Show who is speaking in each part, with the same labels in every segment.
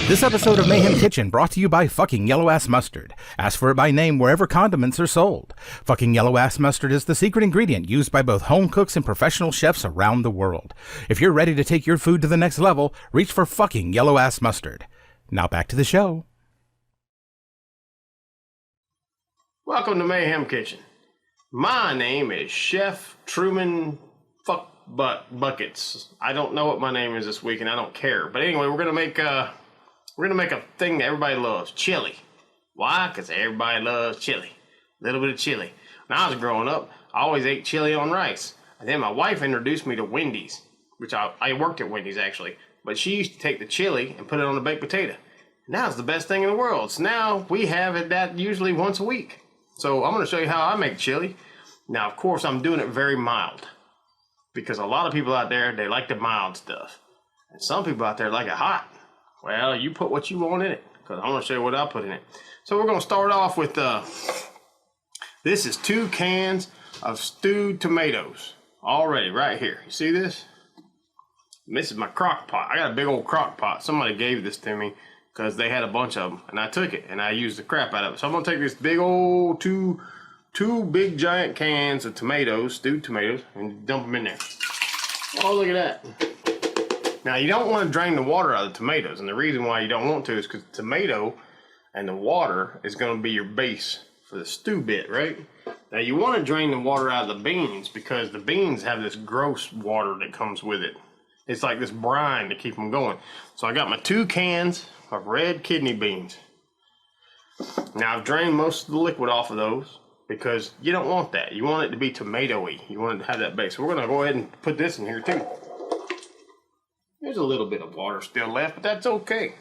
Speaker 1: This episode of Mayhem Kitchen brought to you by fucking Yellow Ass Mustard. Ask for it by name wherever condiments are sold. Fucking Yellow Ass Mustard is the secret ingredient used by both home cooks and professional chefs around the world. If you're ready to take your food to the next level, reach for fucking Yellow Ass Mustard. Now back to the show.
Speaker 2: Welcome to Mayhem Kitchen. My name is Chef Truman Buckets. I don't know what my name is this week and I don't care. But anyway, we're gonna make a thing that everybody loves, chili. Why? Because everybody loves chili. A little bit of chili. When I was growing up, I always ate chili on rice. And then my wife introduced me to Wendy's, which I worked at Wendy's actually. But she used to take the chili and put it on a baked potato. Now it's the best thing in the world. So now we have it that usually once a week. So I'm going to show you how I make chili. Now, of course, I'm doing it very mild. Because a lot of people out there, they like the mild stuff. And some people out there like it hot. Well, you put what you want in it, because I'm going to show you what I put in it. So we're going to start off with, this is 2 cans of stewed tomatoes. Already, right here. You see this? And this is my crock pot. I got a big old crock pot. Somebody gave this to me because they had a bunch of them. And I took it, and I used the crap out of it. So I'm going to take this big old two big giant cans of tomatoes, stewed tomatoes, and dump them in there. Oh, look at that. Now, you don't want to drain the water out of the tomatoes, and the reason why you don't want to is because the tomato and the water is going to be your base for the stew bit, right? Now, you want to drain the water out of the beans because the beans have this gross water that comes with it. It's like this brine to keep them going. So I got my 2 cans of red kidney beans. Now, I've drained most of the liquid off of those because you don't want that. You want it to be tomato-y. You want it to have that base. So we're going to go ahead and put this in here, too. There's a little bit of water still left, but that's okay.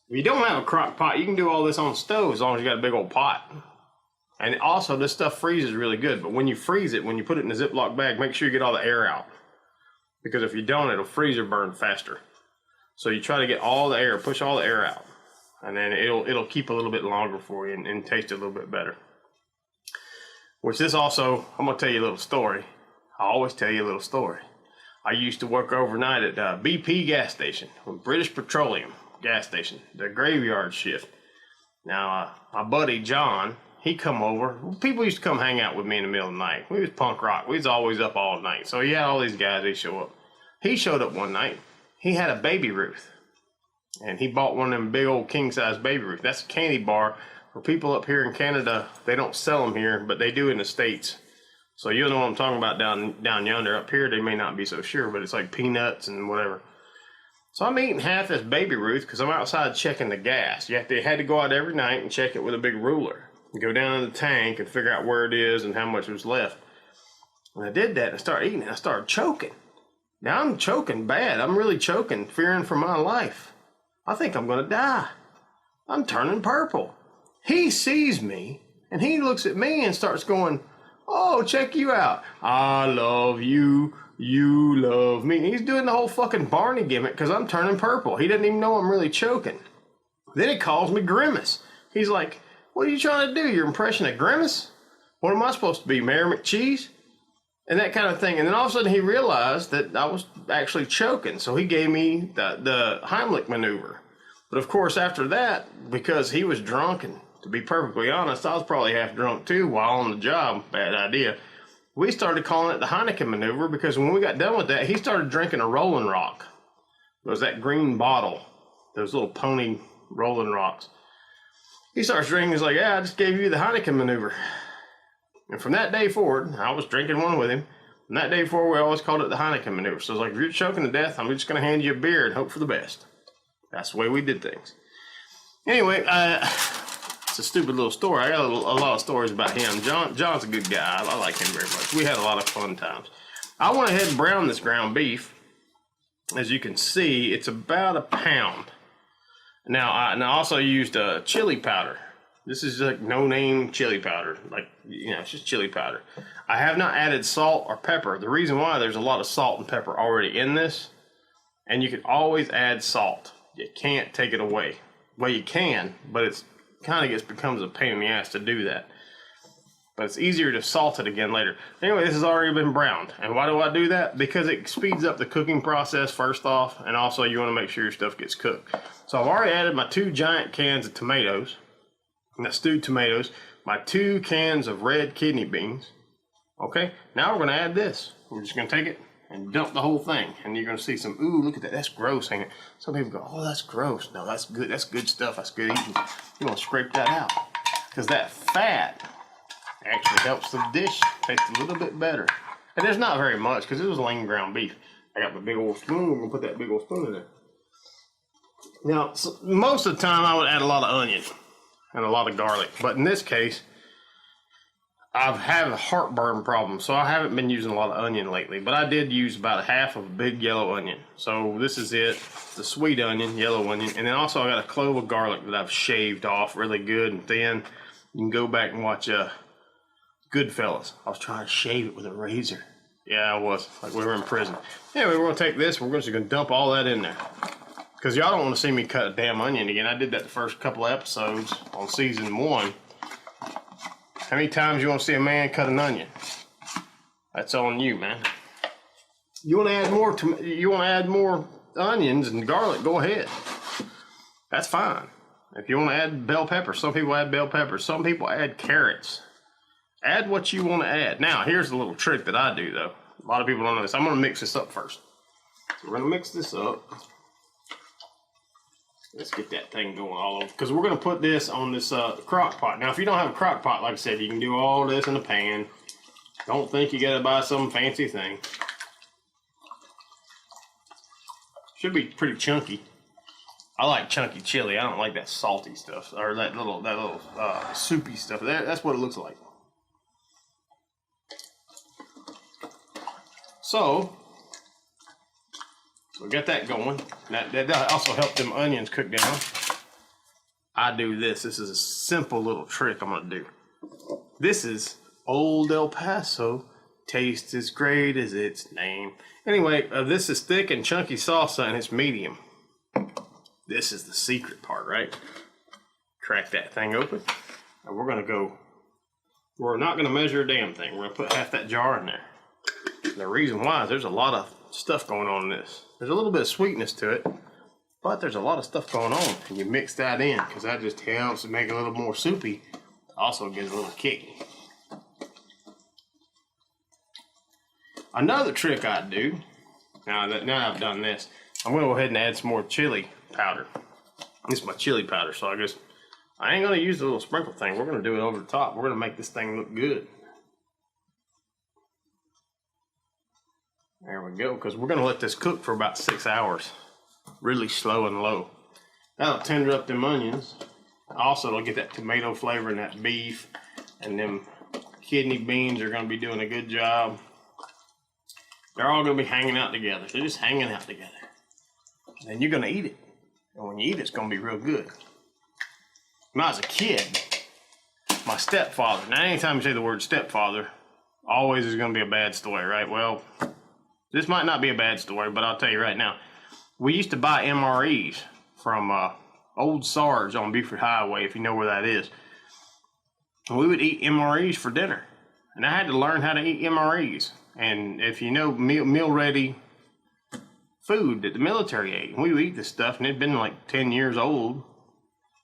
Speaker 2: If you don't have a crock pot, you can do all this on the stove as long as you got a big old pot. And also, this stuff freezes really good. But when you freeze it, when you put it in a Ziploc bag, make sure you get all the air out. Because if you don't, it'll freeze or burn faster. So you try to get all the air, push all the air out. And then it'll keep a little bit longer for you and taste a little bit better. Which this also, I'm going to tell you a little story. I always tell you a little story. I used to work overnight at BP gas station, British Petroleum gas station, the graveyard shift. Now, my buddy John, he come over. People used to come hang out with me in the middle of the night. We was punk rock. We was always up all night. So, yeah, all these guys, they show up. He showed up one night. He had a Baby Ruth. And he bought one of them big old king-size Baby Ruth. That's a candy bar. For people up here in Canada, they don't sell them here, but they do in the States. So you'll know what I'm talking about down yonder. Up here, they may not be so sure, but it's like peanuts and whatever. So I'm eating half this Baby Ruth because I'm outside checking the gas. They had to go out every night and check it with a big ruler. And go down in the tank and figure out where it is and how much was left. When I did that and I started eating it, I started choking. Now I'm choking bad. I'm really choking, fearing for my life. I think I'm going to die. I'm turning purple. He sees me and he looks at me and starts going, "Oh, check you out. I love you. You love me." And he's doing the whole fucking Barney gimmick because I'm turning purple. He doesn't even know I'm really choking. Then he calls me Grimace. He's like, "What are you trying to do? Your impression of Grimace? What am I supposed to be, Mayor McCheese?" And that kind of thing. And then all of a sudden he realized that I was actually choking. So he gave me the Heimlich maneuver. But of course, after that, because he was drunk, and to be perfectly honest, I was probably half drunk too while on the job. Bad idea. We started calling it the Heineken maneuver because when we got done with that, he started drinking a Rolling Rock. It was that green bottle, those little pony Rolling Rocks. He starts drinking. He's like, "Yeah, I just gave you the Heineken maneuver." And from that day forward, I was drinking one with him. From that day forward, we always called it the Heineken maneuver. So it's like, if you're choking to death, I'm just going to hand you a beer and hope for the best. That's the way we did things. Anyway, it's a stupid little story. I got a lot of stories about him. John's a good guy. I like him very much. We had a lot of fun times. I went ahead and browned this ground beef. As you can see, it's about a pound. Now, I also used chili powder. This is like no-name chili powder. Like, you know, it's just chili powder. I have not added salt or pepper. The reason why, there's a lot of salt and pepper already in this. And you can always add salt. You can't take it away. Well, you can, but it's kind of becomes a pain in the ass to do that. But it's easier to salt it again later. Anyway, this has already been browned. And why do I do that? Because it speeds up the cooking process first off, and also you want to make sure your stuff gets cooked. So I've already added my 2 giant cans of tomatoes, the stewed tomatoes, my 2 cans of red kidney beans. Okay, now we're going to add this. We're just going to take it and dump the whole thing. And you're going to see some, ooh, look at that, that's gross, ain't it? Some people go, oh, that's gross. No, that's good stuff, that's good eating. You want to scrape that out. Because that fat actually helps the dish taste a little bit better. And there's not very much because it was lean ground beef. I got my big old spoon. We're gonna put that big old spoon in there. Now, so most of the time I would add a lot of onion and a lot of garlic, but in this case, I've had a heartburn problem, so I haven't been using a lot of onion lately. But I did use about half of a big yellow onion. So this is it, the sweet onion, yellow onion, and then also I got a clove of garlic that I've shaved off really good and thin. You can go back and watch Goodfellas. I was trying to shave it with a razor. Yeah, I was. Like we were in prison. Anyway, we're going to take this. We're just going to dump all that in there. Because y'all don't want to see me cut a damn onion again. I did that the first couple of episodes on season 1. How many times you want to see a man cut an onion? That's on you, man. You want to add more onions and garlic, go ahead. That's fine. If you want to add bell peppers, some people add bell peppers. Some people add carrots. Add what you want to add. Now, here's a little trick that I do, though. A lot of people don't know this. I'm going to mix this up first. So we're going to mix this up. Let's get that thing going all over. Because we're going to put this on this crock pot. Now, if you don't have a crock pot, like I said, you can do all this in a pan. Don't think you got to buy some fancy thing. Should be pretty chunky. I like chunky chili. I don't like that salty stuff. Or that little soupy stuff. That's what it looks like. So we got that going. That also helped them onions cook down. I do this. This is a simple little trick I'm going to do. This is Old El Paso. Taste as great as its name. Anyway, this is thick and chunky salsa and it's medium. This is the secret part, right? Crack that thing open. And we're going to go. We're not going to measure a damn thing. We're going to put half that jar in there. The reason why is there's a lot of stuff going on in this. There's a little bit of sweetness to it, but there's a lot of stuff going on. And you mix that in because that just helps to make it a little more soupy. Also gives a little kick. Another trick I do, now I've done this, I'm going to go ahead and add some more chili powder. This is my chili powder, so I ain't going to use the little sprinkle thing. We're going to do it over the top. We're going to make this thing look good. There we go, because we're going to let this cook for about 6 hours. Really slow and low. That'll tender up them onions. Also, it'll get that tomato flavor in that beef. And them kidney beans are going to be doing a good job. They're all going to be hanging out together. They're just hanging out together. And you're going to eat it. And when you eat it, it's going to be real good. When I was a kid, my stepfather, now anytime you say the word stepfather, always is going to be a bad story, right? Well, this might not be a bad story, but I'll tell you right now. We used to buy MREs from Old Sarge on Beaufort Highway, if you know where that is. And we would eat MREs for dinner. And I had to learn how to eat MREs. And if you know meal-ready food that the military ate, we would eat this stuff, and it'd been like 10 years old.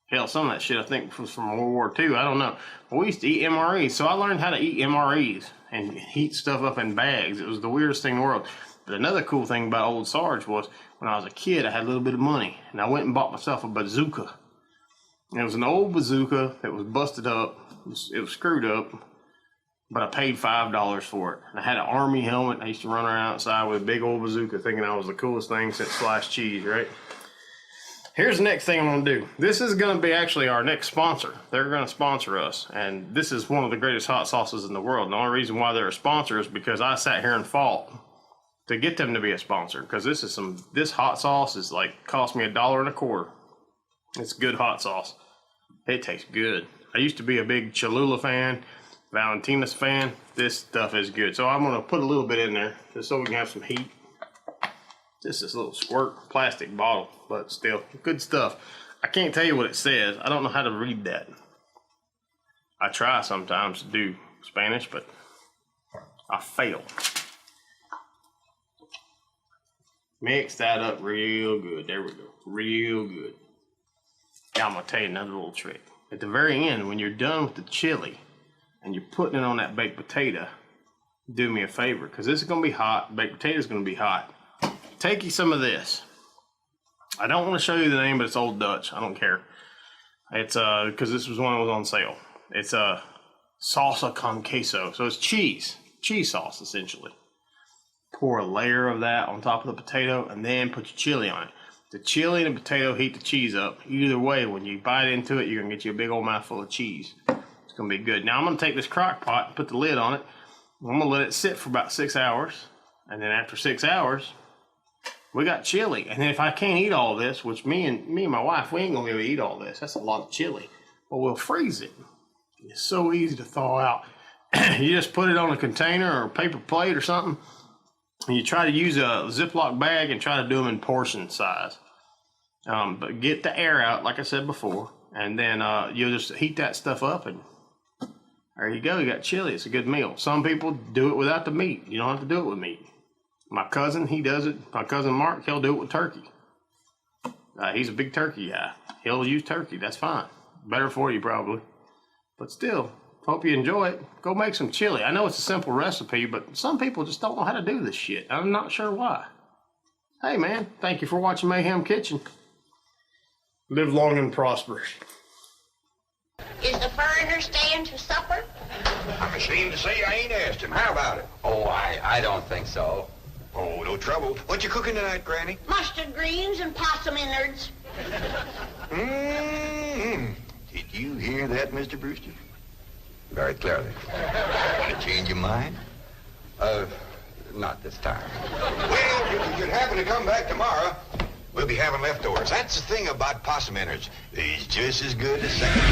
Speaker 2: Hell, some of that shit I think was from World War II. I don't know. But we used to eat MREs, so I learned how to eat MREs and heat stuff up in bags. It was the weirdest thing in the world. But another cool thing about Old Sarge was when I was a kid, I had a little bit of money, and I went and bought myself a bazooka. And it was an old bazooka that was busted up. It was screwed up, but I paid $5 for it. And I had an army helmet. I used to run around outside with a big old bazooka thinking I was the coolest thing since sliced cheese, right? Here's the next thing I'm going to do. This is going to be actually our next sponsor. They're going to sponsor us. And this is one of the greatest hot sauces in the world. And the only reason why they're a sponsor is because I sat here and fought to get them to be a sponsor, because this hot sauce is like cost me $1.25. It's good hot sauce. It tastes good. I used to be a big Cholula fan, Valentina's fan. This stuff is good. So I'm gonna put a little bit in there just so we can have some heat. Just this little squirt plastic bottle, but still good stuff. I can't tell you what it says. I don't know how to read that. I try sometimes to do Spanish, but I fail. Mix that up real good. There we go. Real good. Now I'm gonna tell you another little trick. At the very end, when you're done with the chili and you're putting it on that baked potato, do me a favor, because this is gonna be hot. Baked potato is gonna be hot. Take you some of this. I don't want to show you the name, but it's Old Dutch. I don't care. It's because this was one that was on sale. It's a salsa con queso, so it's cheese sauce essentially. Pour a layer of that on top of the potato, and then put your chili on it. The chili and the potato heat the cheese up. Either way, when you bite into it, you're gonna get you a big old mouthful of cheese. It's gonna be good. Now I'm gonna take this crock pot and put the lid on it. I'm gonna let it sit for about 6 hours, and then after 6 hours, we got chili. And then if I can't eat all this, which me and my wife, we ain't gonna be able to eat all this. That's a lot of chili. But we'll freeze it. It's so easy to thaw out. You just put it on a container or a paper plate or something, and you try to use a Ziploc bag and try to do them in portion size. But get the air out, like I said before, and then you'll just heat that stuff up, and there you go. You got chili. It's a good meal. Some people do it without the meat. You don't have to do it with meat. My cousin, he does it. My cousin Mark, he'll do it with turkey. He's a big turkey guy. He'll use turkey. That's fine. Better for you, probably. But still, hope you enjoy it. Go make some chili. I know it's a simple recipe, but some people just don't know how to do this shit. I'm not sure why. Hey, man, thank you for watching Mayhem Kitchen. Live long and prosperous.
Speaker 3: Is the foreigner staying for supper?
Speaker 4: I'm ashamed to say I ain't asked him. How about it?
Speaker 5: Oh, I don't think so.
Speaker 4: Oh, no trouble. What you cooking tonight, Granny?
Speaker 3: Mustard greens and possum innards.
Speaker 4: Mm-hmm. Did you hear that, Mr. Brewster? Very clearly. Want to change your mind?
Speaker 5: Not this time.
Speaker 4: Well, if you happen to come back tomorrow, we'll be having leftovers. That's the thing about possum innards. They's just as good as second.